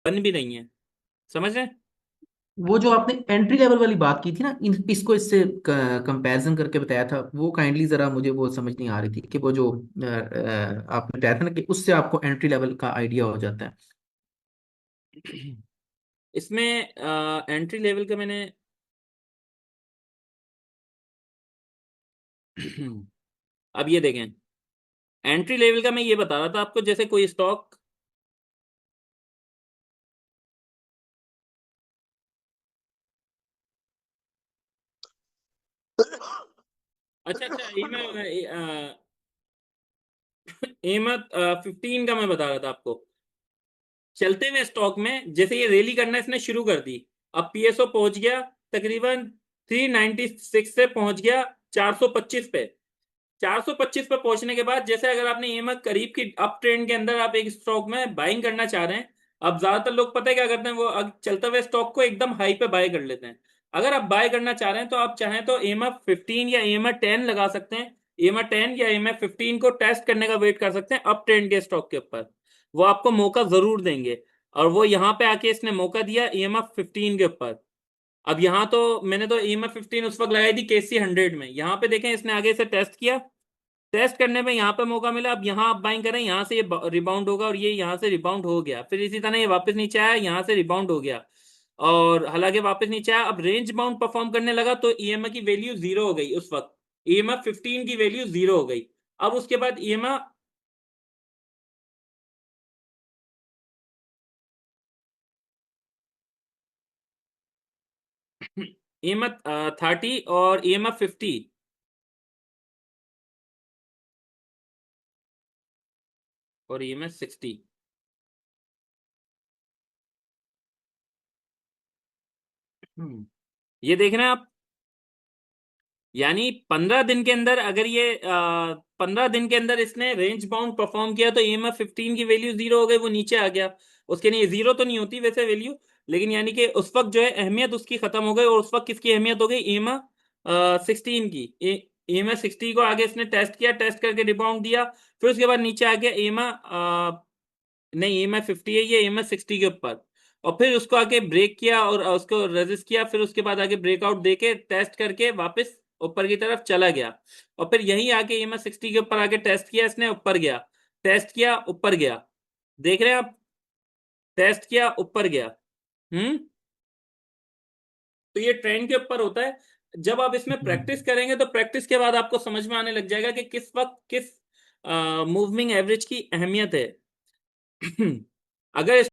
बन भी रही हैं। समझ रहे हैं? वो जो आपने एंट्री लेवल वाली बात की थी ना, इसको इससे कंपैरिजन करके बताया था, वो काइंडली जरा मुझे वो समझ नहीं आ रही थी कि वो जो आपने बताया था ना कि उससे आपको एंट्री लेवल का आइडिया हो जाता है। इसमें एंट्री लेवल का मैंने अब ये देखें, एंट्री लेवल का मैं ये बता रहा था आपको, जैसे कोई स्टॉक, अच्छा अच्छा, ये मैं एमत 15 का मैं बता रहा था आपको। चलते हुए स्टॉक में जैसे ये रैली करना इसने शुरू कर दी, अब पीएसओ पहुंच गया तकरीबन 396 से पहुंच गया 425 पे। 425 पे पहुंचने के बाद जैसे अगर आपने एम करीब की अप ट्रेंड के अंदर आप एक स्टॉक में बाइंग करना चाह रहे हैं, अब ज्यादातर लोग पता है क्या करते हैं, वो चलते हुए स्टॉक को एकदम हाई पे बाय कर लेते हैं। अगर आप बाय करना चाह रहे हैं तो आप चाहें तो एम 15 या एम 10 लगा सकते हैं। एम 10 या एम 15 को टेस्ट करने का वेट कर सकते हैं अप ट्रेंड के स्टॉक के ऊपर, वो आपको मौका जरूर देंगे। और वो यहां पे आके इसने मौका दिया ईएमएफ 15 के ऊपर। अब यहाँ तो मैंने तो ईएमएफ 15 उस वक्त लगाई थी केसी 100 में, यहाँ पे देखें इसने आगे से टेस्ट किया, टेस्ट करने में यहाँ पे मौका मिला। अब यहाँ आप बाइंग करें, यहाँ से ये रिबाउंड होगा और ये यहाँ से रिबाउंड हो गया, फिर इसी तरह ये वापस नीचे आया, यहाँ से रिबाउंड हो गया और हालांकि वापस नीचे आया। अब रेंज बाउंड परफॉर्म करने लगा तो ईएमए की वैल्यू जीरो हो गई उस वक्त, ईएमए 15 की वैल्यू जीरो हो गई। अब उसके बाद ईएमए ईएमए 30 और ईएमए 50 और ईएमए 60। ये देख रहे हैं आप, यानी 15 दिन के अंदर अगर ये 15 दिन के अंदर इसने रेंज बाउंड परफॉर्म किया तो ईएमएफ 15 की वैल्यू जीरो हो गई, वो नीचे आ गया। उसके लिए जीरो तो नहीं होती वैसे वैल्यू, लेकिन यानी कि उस वक्त जो है अहमियत उसकी खत्म हो गई, और उस वक्त किसकी अहमियत हो गई, ईएमएफ 16 की। ईएमएफ 60 को आगे इसने टेस्ट किया, टेस्ट करके रिबाउंड दिया, फिर उसके बाद नीचे आ गया ईएमएफ, नहीं ईएमएफ 50 है ये, ईएमएफ 60 के ऊपर। और फिर उसको आगे ब्रेक किया और उसको रेजिस्ट किया, फिर उसके बाद आगे ब्रेकआउट देके टेस्ट करके वापस ऊपर की तरफ चला गया। और फिर यहीं आके ईएमएफ 60 के ऊपर आके टेस्ट किया इसने, ऊपर गया, टेस्ट किया ऊपर गया। देख रहे हैं आप, टेस्ट किया ऊपर गया। हम्म। तो ये ट्रेंड के ऊपर होता है। जब आप इसमें प्रैक्टिस करेंगे तो प्रैक्टिस के बाद आपको समझ में आने लग जाएगा कि किस वक्त किस मूविंग एवरेज की अहमियत है। अगर